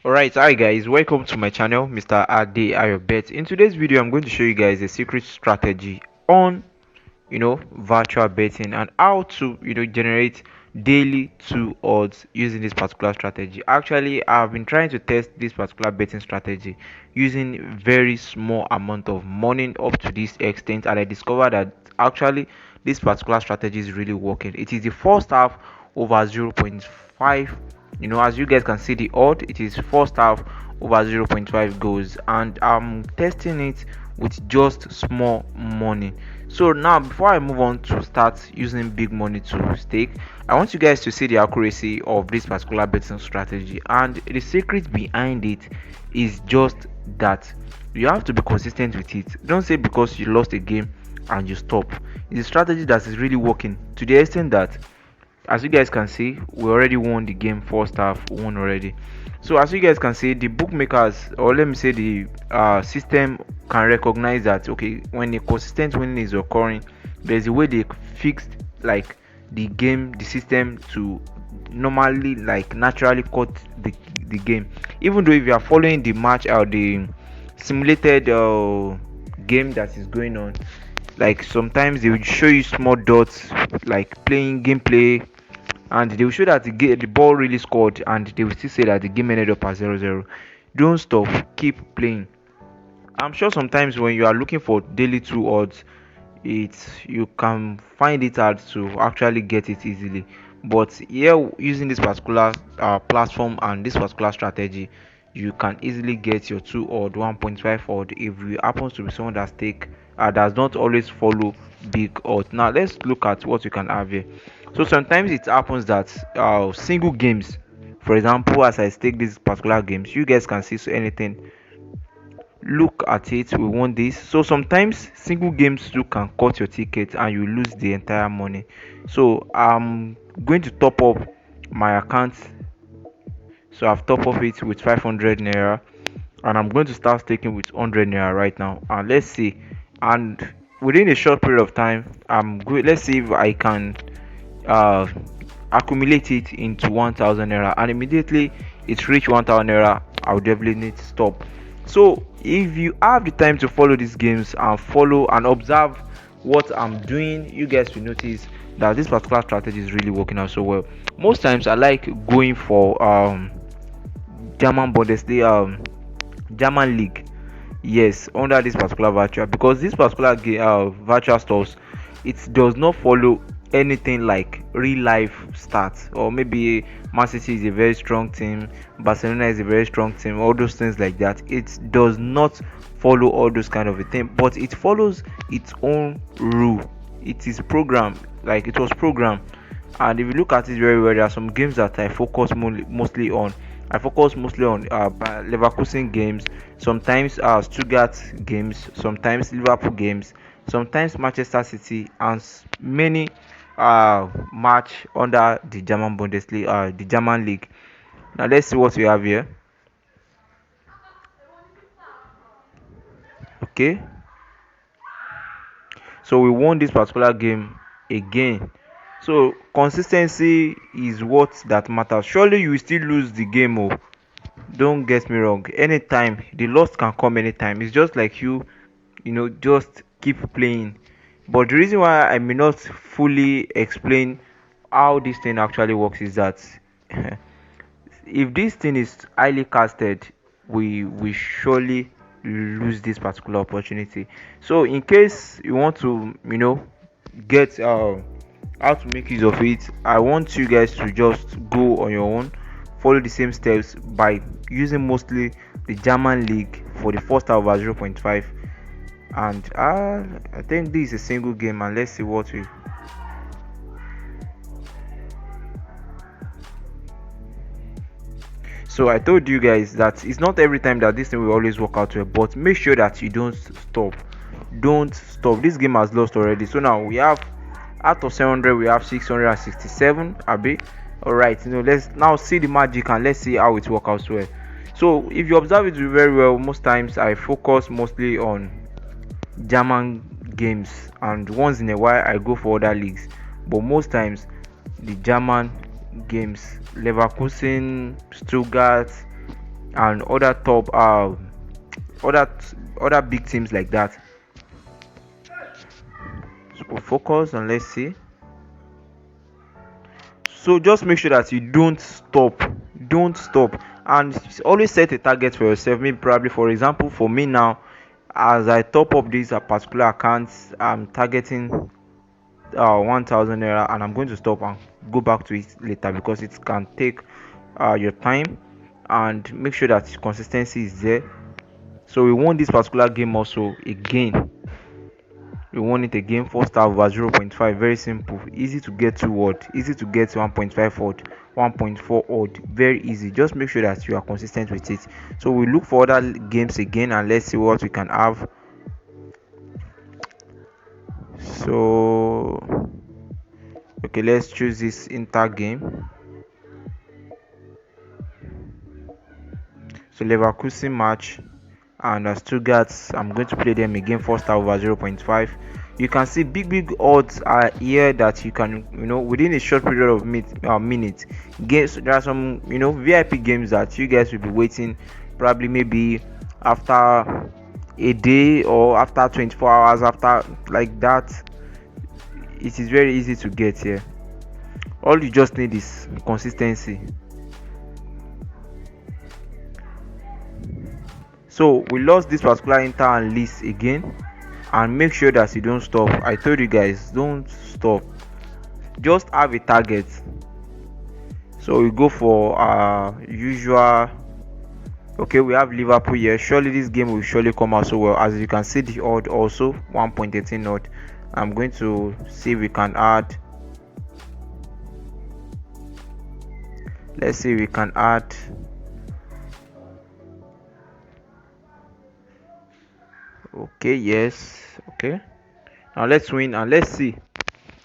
Alright, hi guys, welcome to my channel, Mr. Ade Ayobet. In today's video, I'm going to show you guys a secret strategy on, virtual betting and how to, generate daily two odds using this particular strategy. Actually, I've been trying to test this particular betting strategy using very small amount of money up to this extent, and I discovered that actually this particular strategy is really working. It is the first half over 0.5. As you guys can see, the odd, it is first half over 0.5 goals, and I'm testing it with just small money. So now, before I move on to start using big money to stake, I want you guys to see the accuracy of this particular betting strategy, and the secret behind it is just that you have to be consistent with it. Don't say because you lost a game and you stop. It's a strategy that is really working to the extent that, as you guys can see, we already won the game. First half won already. So as you guys can see, the bookmakers, or let me say the system, can recognize that, okay, when a consistent winning is occurring, there's a way they fixed like the system to normally, like, naturally cut the game. Even though if you are following the match or the simulated game that is going on, like, sometimes they will show you small dots like playing gameplay, and they will show that the ball really scored, and they will still say that the game ended up at 0-0. Don't stop, keep playing. I'm sure sometimes when you are looking for daily two odds, you can find it hard to actually get it easily, but here, using this particular platform and this particular strategy, you can easily get your 2 odd, 1.5 odd, if you happens to be someone that does not always follow big odds. Now let's look at what you can have here. So sometimes it happens that single games, for example, as I stake these particular games, you guys can see, so anything, look at it, we want this. So sometimes single games too can cut your ticket and you lose the entire money. So I'm going to top up my account. So I've top up it with 500 naira, and I'm going to start staking with 100 naira right now, and let's see. And within a short period of time, I'm good. Let's see if I can uh accumulate it into 1000 naira, and immediately it's reached 1000 naira, I'll definitely need to stop. So if you have the time to follow these games and follow and observe what I'm doing, you guys will notice that this particular strategy is really working out so well. Most times I like going for German Bundesliga, German league, yes, under this particular virtual, because this particular virtual stores, it does not follow anything like real life stats, or maybe Man City is a very strong team, Barcelona is a very strong team, all those things like that. It does not follow all those kind of a thing, but it follows its own rule. It is programmed, like it was programmed. And if you look at it very well, there are some games that I focus mostly on. I focus mostly on Leverkusen games, sometimes Stuttgart games, sometimes Liverpool games, sometimes Manchester City, and many match under the German Bundesliga, the German league. Now let's see what we have here. Okay, so we won this particular game again. So consistency is what that matters. Surely you will still lose the game, oh, don't get me wrong. Anytime, the loss can come anytime. It's just like just keep playing. But the reason why I may not fully explain how this thing actually works is that if this thing is highly casted, we surely lose this particular opportunity. So in case you want to get how to make use of it, I want you guys to just go on your own, follow the same steps by using mostly the German league for the first half over 0.5. And I think this is a single game, and let's see what we. So I told you guys that it's not every time that this thing will always work out well, but make sure that you don't stop. Don't stop. This game has lost already. So now we have, out of 700, we have 667. Abi, all right. Let's now see the magic and let's see how it works out well. So if you observe it very well, most times I focus mostly on German games, and once in a while I go for other leagues, but most times the German games, Leverkusen, Stuttgart, and other top other other big teams like that. So we'll focus and let's see. So just make sure that you don't stop, and always set a target for yourself. Maybe probably, for example, for me now, as I top up this particular account, I'm targeting 1000 naira, and I'm going to stop and go back to it later because it can take your time. And make sure that consistency is there. So we want this particular game also again. We want it again. First half over 0.5. Very simple, easy to get to word, easy to get 1.5 odd, 1.4 odd. Very easy. Just make sure that you are consistent with it. So we look for other games again, and let's see what we can have. So okay, let's choose this Inter game. So Leverkusen match and Stuttgart, I'm going to play them again. First half over 0.5. You can see big odds are here that you can, within a short period of minutes games. There are some VIP games that you guys will be waiting, probably maybe after a day or after 24 hours, after like that. It is very easy to get here. All you just need is consistency. So we lost this particular Inter and list again, and make sure that you don't stop. I told you guys, don't stop, just have a target. So we go for usual. Okay, we have Liverpool here. Surely this game will surely come out so well. As you can see, the odd also 1.18 odd. I'm going to see if we can add. Let's see if we can add. Okay, yes. Okay, now let's win and let's see.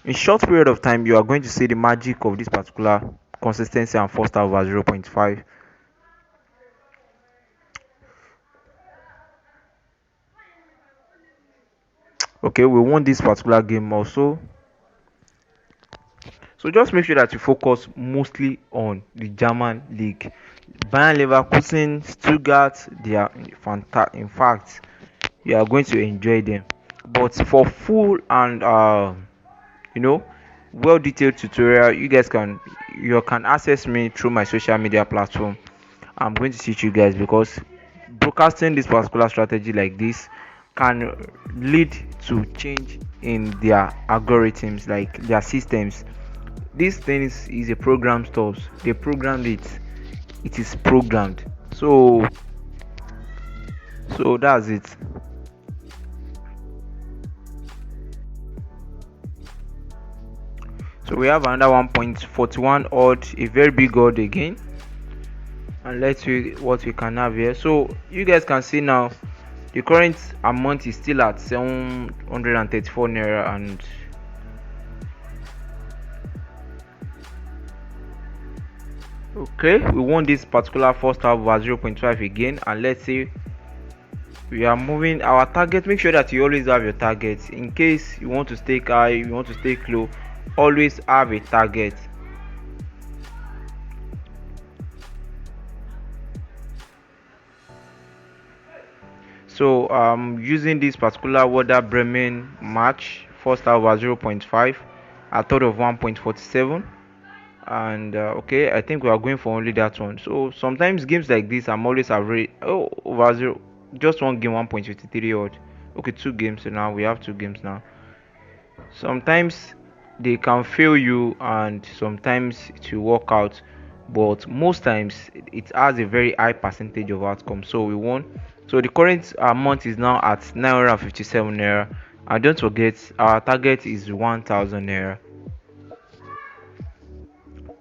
In short period of time, you are going to see the magic of this particular consistency and first half over 0.5. Okay, we won this particular game also. So just make sure that you focus mostly on the German league. Bayern Leverkusen, Stuttgart, they are fantastic. In fact, you are going to enjoy them. But for full and well detailed tutorial, you can access me through my social media platform. I'm going to teach you guys, because broadcasting this particular strategy like this can lead to change in their algorithms, like their systems. This thing is a program stuff. They programmed it. It is programmed. So that's it. So we have another 1.41 odd, a very big odd again. And let's see what we can have here. So you guys can see now the current amount is still at 734 naira, and okay, we won this particular first half over 0.5 again. And let's see, we are moving our target. Make sure that you always have your target in case you want to stay high, you want to stay low. Always have a target. So using this particular Werder Bremen match, first half over 0.5, a thought of 1.47. And okay, I think we are going for only that one. So sometimes games like this, I'm always average over zero, just one game 1.53 odd. Okay, two games. So now we have two games now. Sometimes they can fail you and sometimes it will work out, but most times it has a very high percentage of outcome. So we won. So the current amount is now at 957 naira, and don't forget our target is 1000 naira.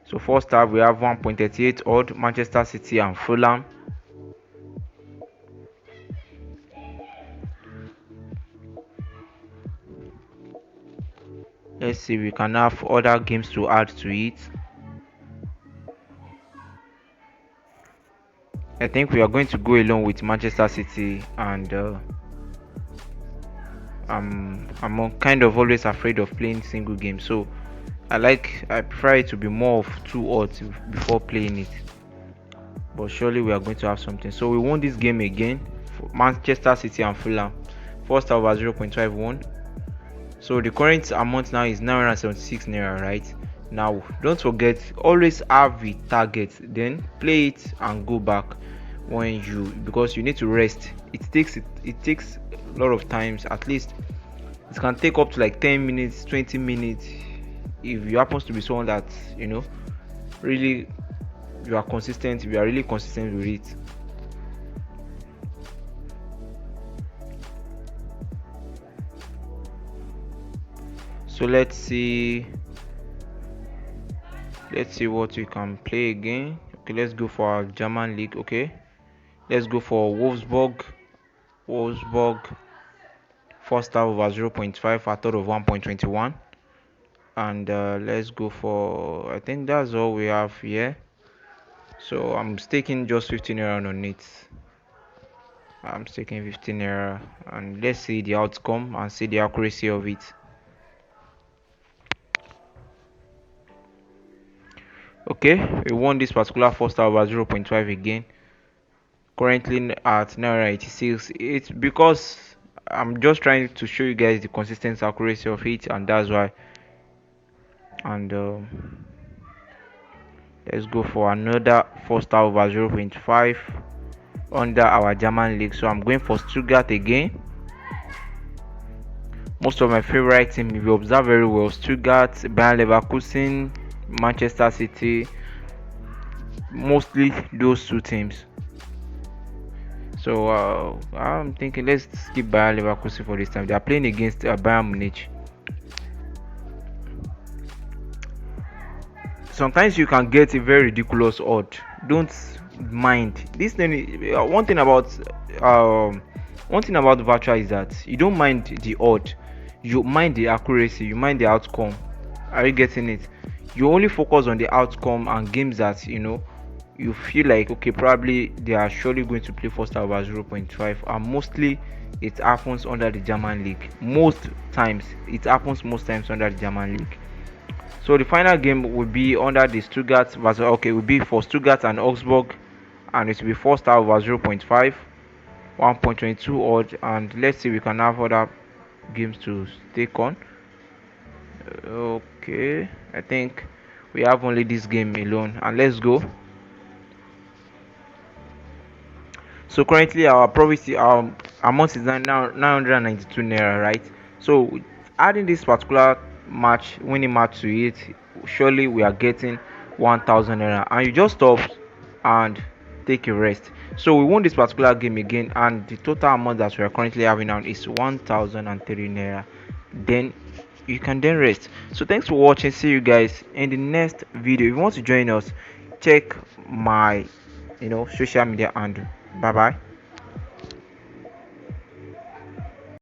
So first half we have 1.38 odd, Manchester City and Fulham. Let's see, we can have other games to add to it. I think we are going to go along with Manchester City, and I'm kind of always afraid of playing single games, so I prefer it to be more of two odds before playing it. but surely we are going to have something. So we won this game again for Manchester City and Fulham. First half over 0.51. So the current amount now is 976 naira, right? Now don't forget, always have a target, then play it and go back when you, because you need to rest. It takes a lot of times. At least it can take up to like 10 minutes, 20 minutes, if you happens to be someone that really, you are consistent, if you are really consistent with it. So let's see what we can play again. Okay, let's go for our German league. Okay, let's go for Wolfsburg first half over 0.5 at thought of 1.21. And let's go for, I think that's all we have here. So I'm staking just 15 naira on it. I'm staking 15 naira, and let's see the outcome and see the accuracy of it. Okay, we won this particular first half over 0.5 again, currently at naira 86. It's because I'm just trying to show you guys the consistent accuracy of it, and that's why. And let's go for another first half over 0.5 under our German league. So I'm going for Stuttgart again. Most of my favorite team, if you observe very well: Stuttgart, Bayern Leverkusen, Manchester City, mostly those two teams. So I'm thinking let's skip Bayern Leverkusen for this time. They are playing against Bayern Munich. Sometimes you can get a very ridiculous odd. Don't mind this thing. One thing about virtual is that you don't mind the odd, you mind the accuracy, you mind the outcome. Are you getting it? You only focus on the outcome and games that you feel like, okay, probably they are surely going to play first over 0.5, and mostly it happens under the German league. Most times under the German league. So the final game will be under the Stuttgart versus, okay, will be for Stuttgart and Augsburg, and it will be first half over 0.5, 1.22 odd, and let's see, we can have other games to take on. Okay, I think we have only this game alone, and let's go. So currently our probability, our amount is now 992 naira, right? So adding this particular winning match to it, surely we are getting 1000 naira, and you just stop and take a rest. So we won this particular game again, and the total amount that we are currently having now is 1003 naira. Then you can then rest. So thanks for watching. See you guys in the next video. If you want to join us, check my social media handle. Bye bye.